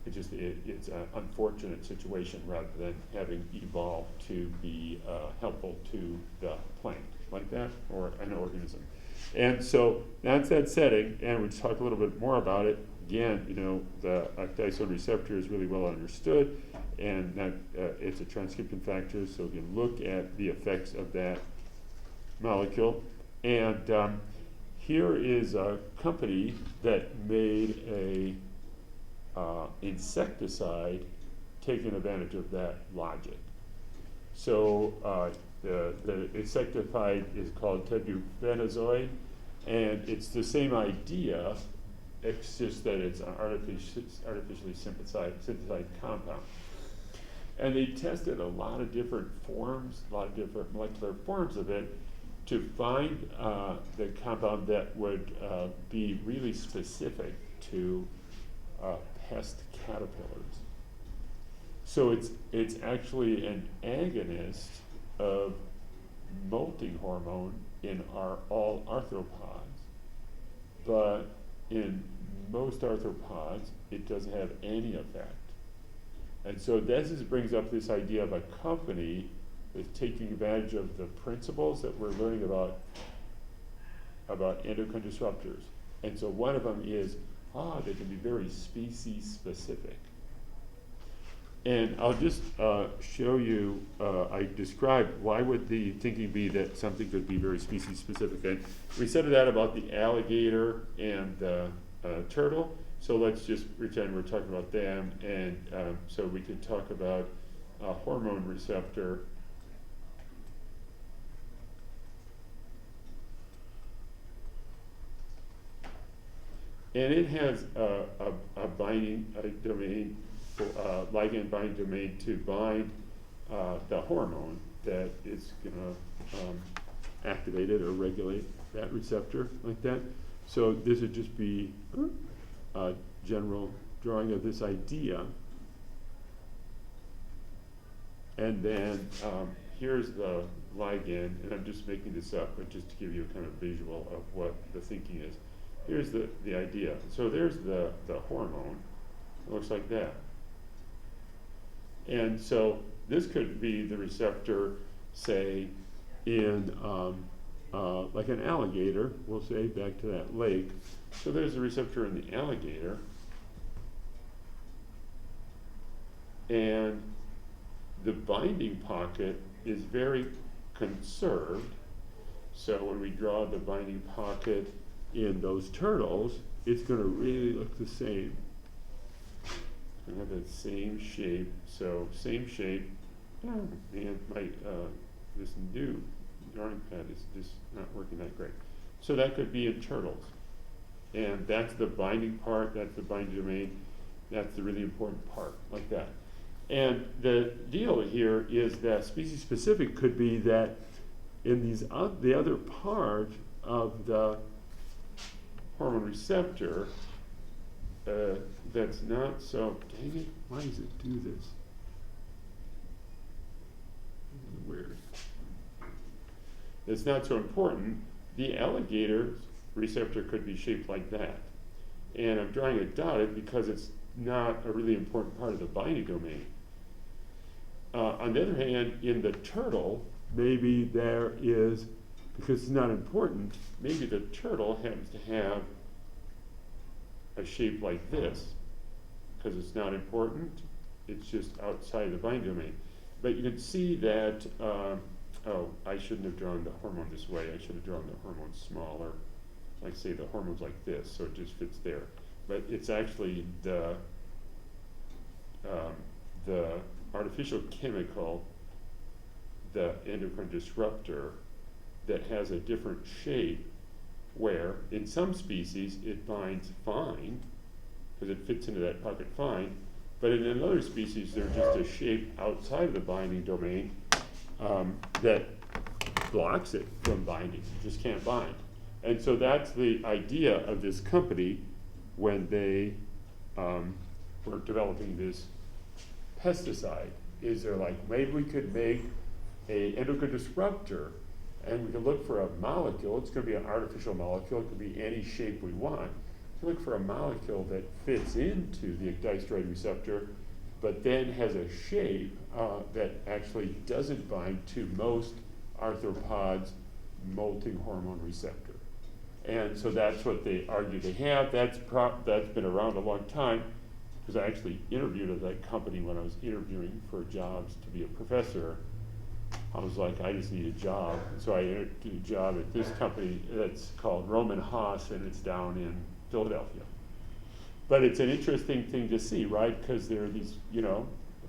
it's an unfortunate situation rather than having evolved to be helpful to the plant like that, or an organism. And so that's that setting, and we'll talk a little bit more about it. Again, the ecdysteroid receptor is really well understood, and that it's a transcription factor, so we can look at the effects of that molecule. And here is a company that made a insecticide taking advantage of that logic. So The insecticide is called tebuconazole, and it's the same idea, it's just that it's an artificially synthesized compound. And they tested a lot of different forms, a lot of different molecular forms of it to find the compound that would be really specific to pest caterpillars. So it's actually an agonist of molting hormone in all arthropods, but in most arthropods it doesn't have any effect. And so this brings up this idea of a company that's taking advantage of the principles that we're learning about endocrine disruptors. And so one of them is, they can be very species specific. And I'll just show you, I described why would the thinking be that something could be very species specific. And we said that about the alligator and the turtle. So let's just pretend we're talking about them, and so we could talk about a hormone receptor. And it has a binding domain, ligand binding domain to bind the hormone that is going to activate it or regulate that receptor like that. So this would just be a general drawing of this idea. And then here's the ligand, and I'm just making this up, but just to give you a kind of visual of what the thinking is. Here's the idea. So there's the hormone. It looks like that. And so this could be the receptor, say, in like an alligator, we'll say, back to that lake. So there's a receptor in the alligator. And the binding pocket is very conserved. So when we draw the binding pocket in those turtles, it's going to really look the same. It's going to have that same shape. So same shape. Oh, man, this new drawing pad is just not working that great. So that could be in turtles. And that's the binding part, that's the binding domain, that's the really important part, like that. And the deal here is that species specific could be that in these the other part of the hormone receptor that's not so, dang it, why does it do this? This is weird. It's not so important. The alligator receptor could be shaped like that. And I'm drawing it dotted because it's not a really important part of the binding domain. On the other hand, in the turtle, maybe there is, because it's not important, maybe the turtle happens to have a shape like this, because it's not important, it's just outside the binding domain. But you can see that, I shouldn't have drawn the hormone this way, I should have drawn the hormone smaller, like say the hormone's like this, so it just fits there. But it's actually the artificial chemical, the endocrine disruptor, that has a different shape where in some species it binds fine because it fits into that pocket fine, but in another species there's just a shape outside of the binding domain that blocks it from binding. It just can't bind. And so that's the idea of this company when they were developing this pesticide, is they're like, maybe we could make a endocrine disruptor and we can look for a molecule. It's going to be an artificial molecule. It could be any shape we want. To look for a molecule that fits into the ecdysteroid receptor, but then has a shape that actually doesn't bind to most arthropods' molting hormone receptor. And so that's what they argue they have. That's been around a long time, because I actually interviewed at that company when I was interviewing for jobs to be a professor. I was like, I just need a job. So I entered a job at this company that's called Roman Haas, and it's down in Philadelphia. But it's an interesting thing to see, right? Because there are these,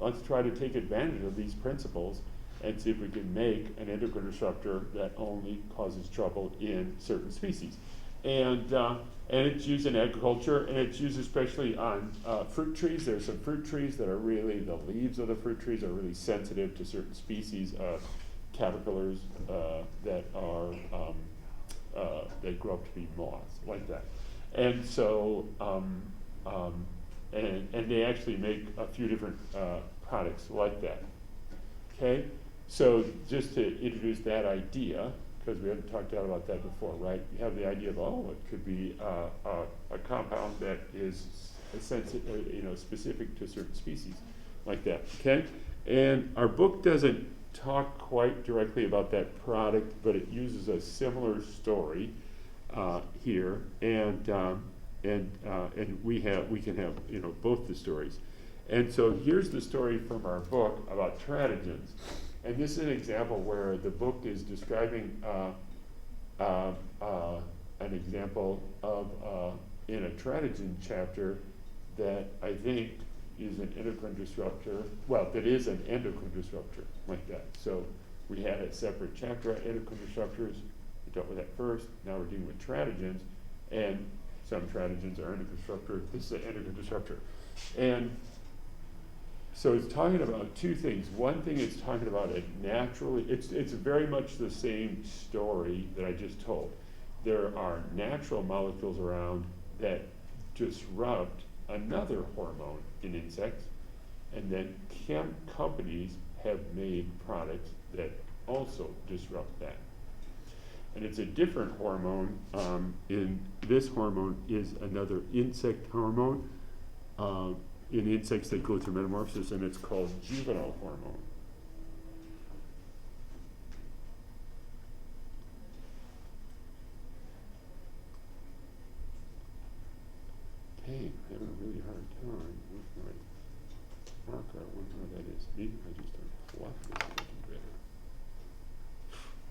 let's try to take advantage of these principles and see if we can make an endocrine disruptor that only causes trouble in certain species. And it's used in agriculture, and it's used especially on fruit trees. There's some fruit trees that are really, the leaves of the fruit trees are really sensitive to certain species of caterpillars that are, they grow up to be moths, like that. And so, and they actually make a few different products like that. Okay, so just to introduce that idea, because we haven't talked out about that before, right? You have the idea of, oh, it could be a compound that is specific to certain species, like that. Okay, and our book doesn't talk quite directly about that product, but it uses a similar story here, and we can have both the stories. And so here's the story from our book about teratogens. And this is an example where the book is describing an example of in a teratogen chapter that I think is an endocrine disruptor. Well, that is an endocrine disruptor, like that. So we had a separate chapter on endocrine disruptors. We dealt with that first. Now we're dealing with teratogens, and some teratogens are endocrine disruptor. This is an endocrine disruptor, and so it's talking about two things. One thing it's talking about it naturally, it's very much the same story that I just told. There are natural molecules around that disrupt another hormone in insects, and then companies have made products that also disrupt that. And it's a different hormone. This hormone is another insect hormone. In insects that go through metamorphosis, and it's called juvenile hormone. Okay, I'm having a really hard time with my marker. I wonder how that is. Maybe I just don't fluff this a little better.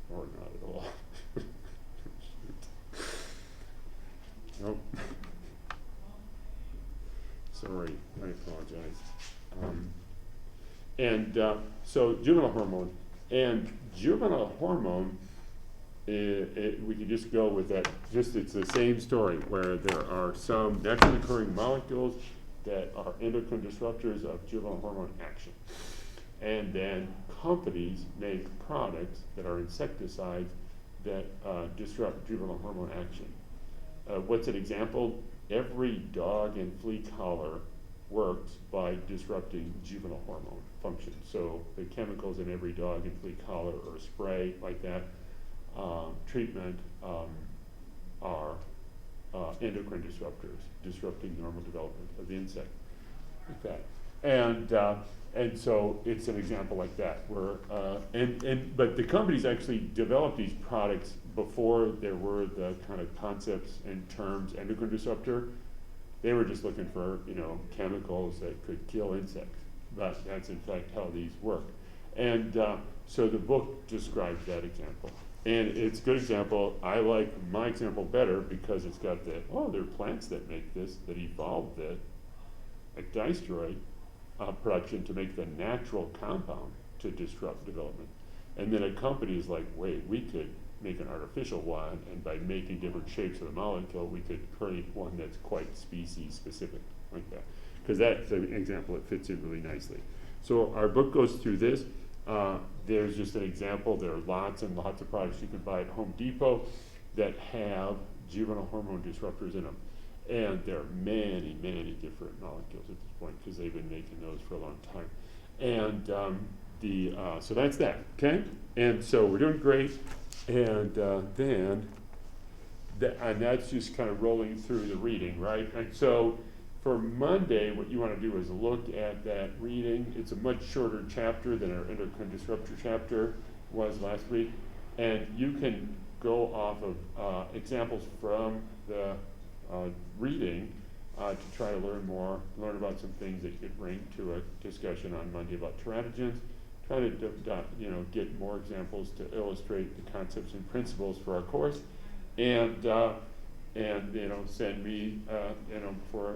Or not at all. Nope. Sorry, I apologize. So juvenile hormone. And juvenile hormone, we can just go with that. It's the same story where there are some naturally occurring molecules that are endocrine disruptors of juvenile hormone action. And then companies make products that are insecticides that disrupt juvenile hormone action. What's an example? Every dog and flea collar works by disrupting juvenile hormone function. So the chemicals in every dog and flea collar or spray like that treatment are endocrine disruptors, disrupting normal development of the insect, like that. And so it's an example like that where but the companies actually developed these products before there were the kind of concepts and terms endocrine disruptor. They were just looking for chemicals that could kill insects, but that's in fact how these work. And so the book describes that example, and it's a good example. I like my example better because it's got there are plants that make this, that evolved it, like disteroid production to make the natural compound to disrupt development. And then a company is like, wait, we could make an artificial one, and by making different shapes of the molecule, we could create one that's quite species specific, like that. Because that's an example that fits in really nicely. So our book goes through this. There's just an example. There are lots and lots of products you can buy at Home Depot that have juvenile hormone disruptors in them. And there are many, many different molecules at this point because they've been making those for a long time. And so that's that, okay? And so we're doing great. And and that's just kind of rolling through the reading, right? And so for Monday, what you want to do is look at that reading. It's a much shorter chapter than our endocrine disruptor chapter was last week. And you can go off of examples from the reading to try to learn about some things that you could bring to a discussion on Monday about teratogens. Try to get more examples to illustrate the concepts and principles for our course, and send me for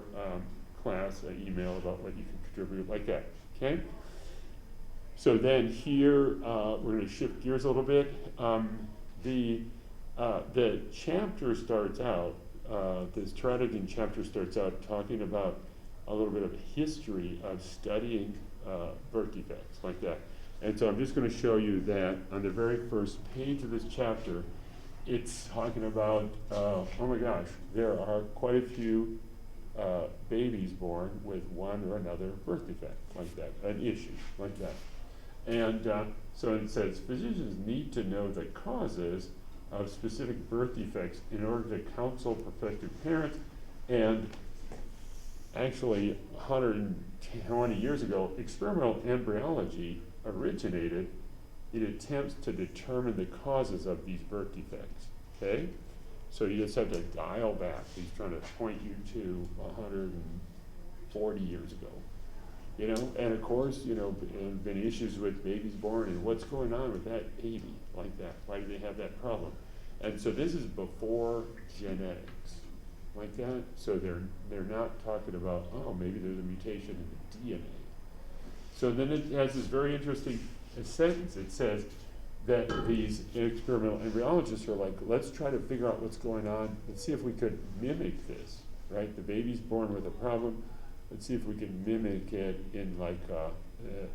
class an email about what you can contribute, like that. Okay. So then here, we're going to shift gears a little bit. The chapter starts out, this Tradigan chapter starts out talking about a little bit of history of studying birth defects like that. And so I'm just going to show you that on the very first page of this chapter, it's talking about, oh my gosh, there are quite a few babies born with one or another birth defect like that, an issue like that. And so it says, physicians need to know the causes of specific birth defects in order to counsel prospective parents. And actually, 120 years ago, experimental embryology originated in attempts to determine the causes of these birth defects, okay? So you just have to dial back. He's trying to point you to 140 years ago. You know, and of course, you know, been issues with babies born and what's going on with that baby like that. Why do they have that problem? And so this is before genetics like that. So they're not talking about, oh, maybe there's a mutation in the DNA. So then it has this very interesting sentence. It says that these experimental embryologists are like, let's try to figure out what's going on. Let's see if we could mimic this, right? The baby's born with a problem. Let's see if we can mimic it in like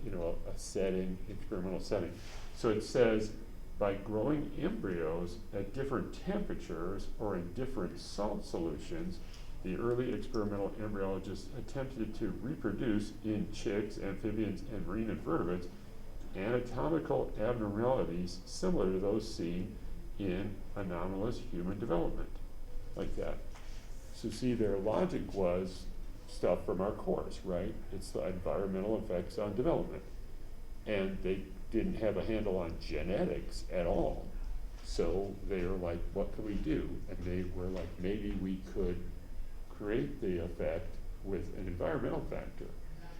you know, a setting, experimental setting. So it says, by growing embryos at different temperatures or in different salt solutions, the early experimental embryologists attempted to reproduce in chicks, amphibians, and marine invertebrates anatomical abnormalities similar to those seen in anomalous human development, like that. So see, their logic was stuff from our course, right? It's the environmental effects on development. And they didn't have a handle on genetics at all. So they were like, what can we do? And they were like, maybe we could create the effect with an environmental factor.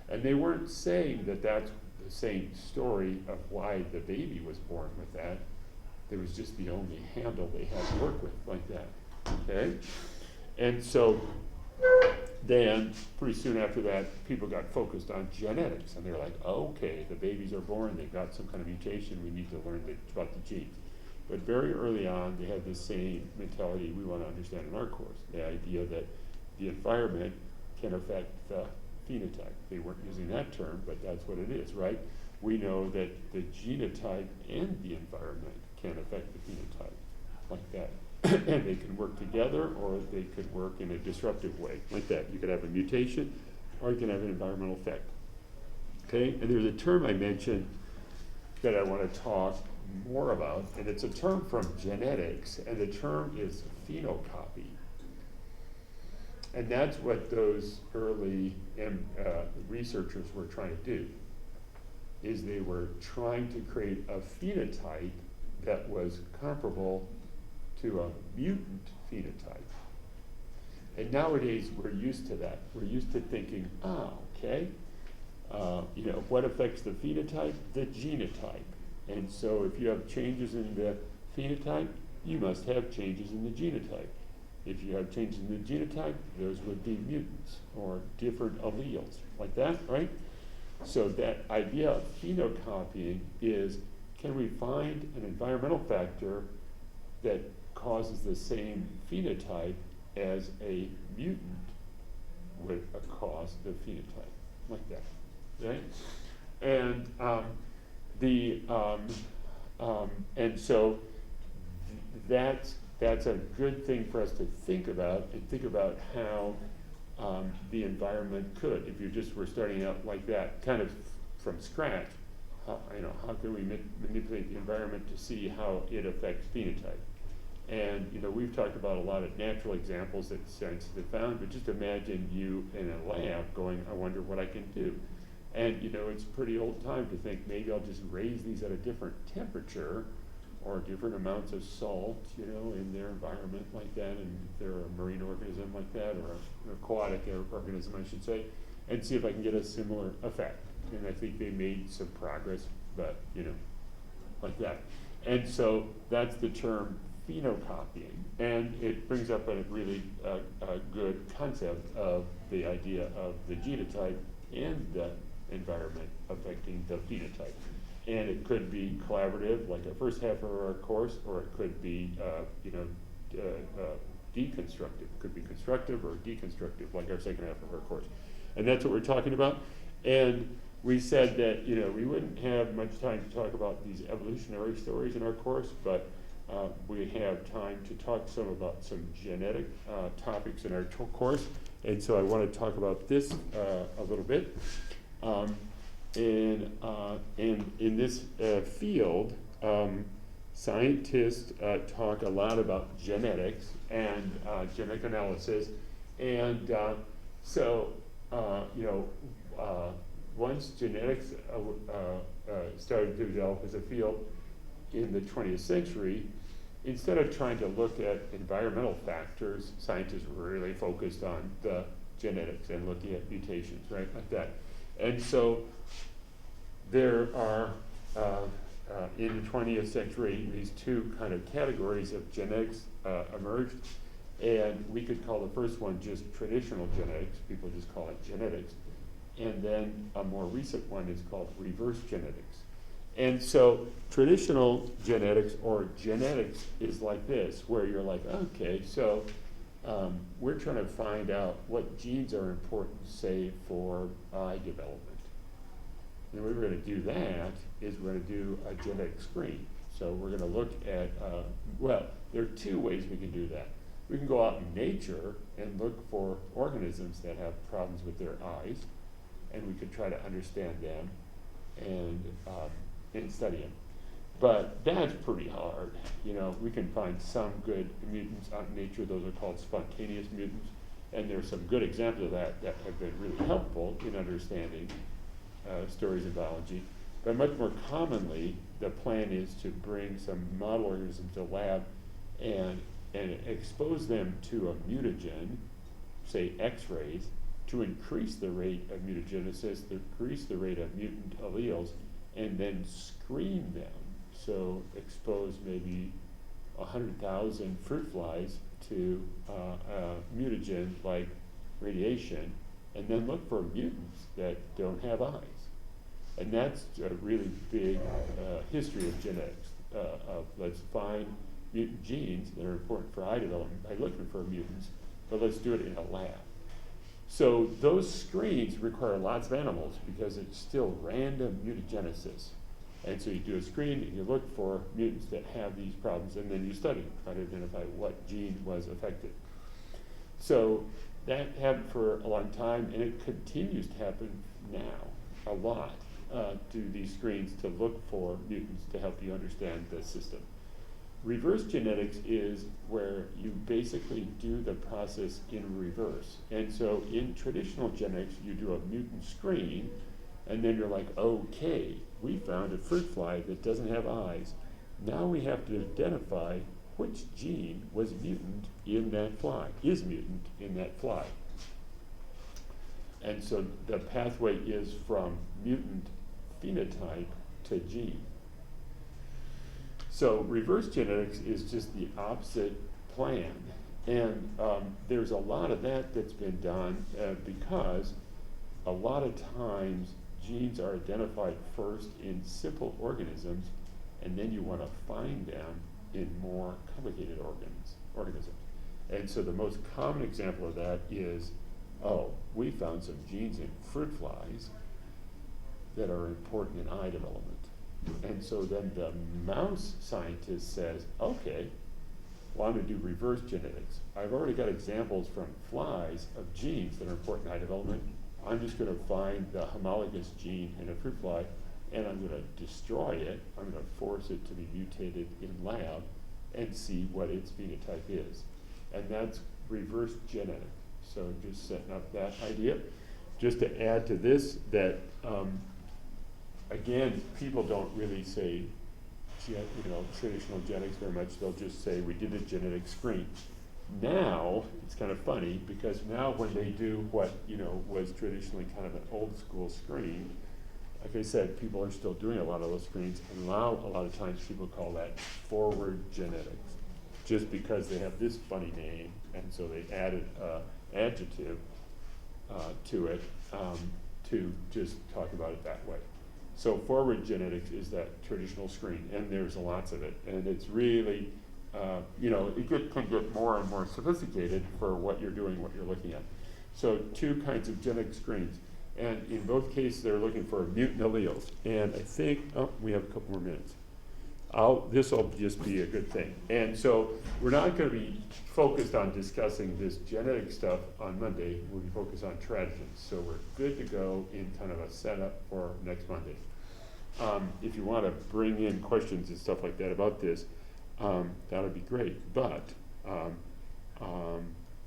And they weren't saying that that's the same story of why the baby was born with that. It was just the only handle they had to work with like that, okay? And so then pretty soon after that, people got focused on genetics, and they're like, oh, okay, the babies are born, they've got some kind of mutation, we need to learn about the genes. But very early on, they had the same mentality we want to understand in our course, the idea that the environment can affect the phenotype. They weren't using that term, but that's what it is, right? We know that the genotype and the environment can affect the phenotype like that. And they can work together, or they could work in a disruptive way, like that. You could have a mutation, or you can have an environmental effect. Okay, and there's a term I mentioned that I want to talk more about, and it's a term from genetics, and the term is phenocopy. And that's what those early researchers were trying to do, is they were trying to create a phenotype that was comparable to a mutant phenotype. And nowadays we're used to that. We're used to thinking, oh, okay, you know, what affects the phenotype? The genotype. And so if you have changes in the phenotype, you must have changes in the genotype. If you have changes in the genotype, those would be mutants or different alleles, like that, right? So that idea of phenocopying is, can we find an environmental factor that causes the same phenotype as a mutant would cause the phenotype, like that, right? And and so that's a good thing for us to think about, and think about how the environment could, if you just were starting out like that, kind of from scratch, how can we manipulate the environment to see how it affects phenotype? And we've talked about a lot of natural examples that science have found, but just imagine you in a lab going, I wonder what I can do. And it's pretty old time to think maybe I'll just raise these at a different temperature or different amounts of salt, in their environment like that, and if they're a marine organism like that, or an aquatic organism, I should say, and see if I can get a similar effect. And I think they made some progress, but like that. And so that's the term phenocopying, and it brings up a really good concept of the idea of the genotype and the environment affecting the phenotype. And it could be collaborative, like the first half of our course, or it could be, deconstructive. It could be constructive or deconstructive, like our second half of our course. And that's what we're talking about. And we said that, we wouldn't have much time to talk about these evolutionary stories in our course, but we have time to talk some about some genetic topics in our course. And so I want to talk about this a little bit. And in this field, scientists talk a lot about genetics and genetic analysis. And once genetics started to develop as a field in the 20th century, instead of trying to look at environmental factors, scientists were really focused on the genetics and looking at mutations, right, like that. And so there are, in the 20th century, these two kind of categories of genetics emerged. And we could call the first one just traditional genetics. People just call it genetics. And then a more recent one is called reverse genetics. And so traditional genetics or genetics is like this, where you're like, okay, so we're trying to find out what genes are important, say, for eye development. And the way we're going to do that is we're going to do a genetic screen. So we're going to look at, there are two ways we can do that. We can go out in nature and look for organisms that have problems with their eyes, and we could try to understand them and study them. But that's pretty hard. We can find some good mutants out in nature. Those are called spontaneous mutants. And there's some good examples of that have been really helpful in understanding stories of biology. But much more commonly, the plan is to bring some model organisms to the lab and expose them to a mutagen, say X-rays, to increase the rate of mutagenesis, to increase the rate of mutant alleles, and then screen them. So expose maybe 100,000 fruit flies to a mutagen like radiation, and then look for mutants that don't have eyes. And that's a really big history of genetics, of let's find mutant genes that are important for eye development by looking for mutants, but let's do it in a lab. So those screens require lots of animals because it's still random mutagenesis. And so you do a screen and you look for mutants that have these problems, and then you study them, try to identify what gene was affected. So that happened for a long time, and it continues to happen now a lot, do these screens to look for mutants to help you understand the system. Reverse genetics is where you basically do the process in reverse. And so in traditional genetics, you do a mutant screen, and then you're like, okay, we found a fruit fly that doesn't have eyes. Now we have to identify which gene was mutant in that fly, is mutant in that fly. And so the pathway is from mutant phenotype to gene. So reverse genetics is just the opposite plan. And there's a lot of that that's been done because a lot of times genes are identified first in simple organisms, and then you want to find them in more complicated organisms. And so the most common example of that is, we found some genes in fruit flies that are important in eye development. And so then the mouse scientist says, okay, well, I'm going to do reverse genetics. I've already got examples from flies of genes that are important in eye development. I'm just going to find the homologous gene in a fruit fly, and I'm going to destroy it. I'm going to force it to be mutated in lab and see what its phenotype is. And that's reverse genetics. So just setting up that idea. Just to add to this, that again, people don't really say traditional genetics very much. They'll just say we did a genetic screen. Now it's kind of funny because now when they do what was traditionally kind of an old school screen, like I said, people are still doing a lot of those screens, and now a lot of times people call that forward genetics, just because they have this funny name, and so they added adjective to it to just talk about it that way. So forward genetics is that traditional screen, and there's lots of it, and it's really, it can get more and more sophisticated for what you're doing, what you're looking at. So 2 kinds of genetic screens, and in both cases they're looking for mutant alleles. And I think, we have a couple more minutes. This will just be a good thing. And so we're not going to be focused on discussing this genetic stuff on Monday. We'll be focused on traditions. So we're good to go in kind of a setup for next Monday. If you want to bring in questions and stuff like that about this, that would be great. But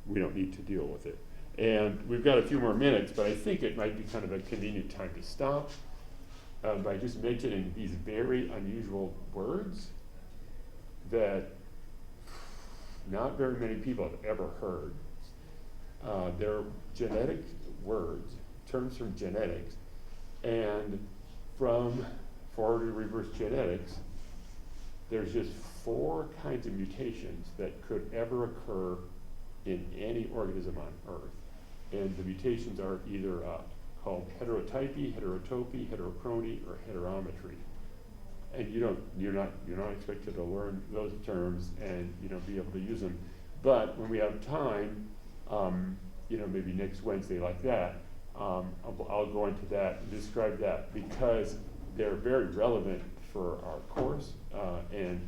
we don't need to deal with it. And we've got a few more minutes, but I think it might be kind of a convenient time to stop. By just mentioning these very unusual words that not very many people have ever heard. They're genetic words, terms from genetics, and from forward and reverse genetics, there's just 4 kinds of mutations that could ever occur in any organism on Earth. And the mutations are either called heterotypy, heterotopy, heterochrony, or heterometry. And you're not expected to learn those terms and be able to use them. But when we have time, maybe next Wednesday like that, I'll go into that and describe that because they're very relevant for our course and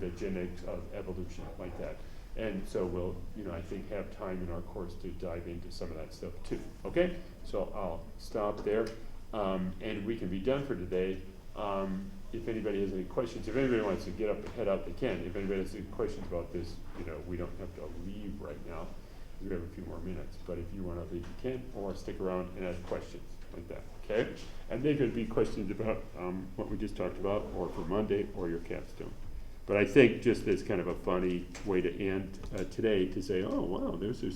the genetics of evolution like that. And so we'll, I think, have time in our course to dive into some of that stuff too. Okay? So I'll stop there. And we can be done for today. If anybody has any questions, if anybody wants to get up and head out, they can. If anybody has any questions about this, we don't have to leave right now. We have a few more minutes. But if you want to leave, you can, or stick around and ask questions like that. Okay? And they could be questions about what we just talked about, or for Monday, or your capstone. But I think just as kind of a funny way to end today to say, oh, wow, there's this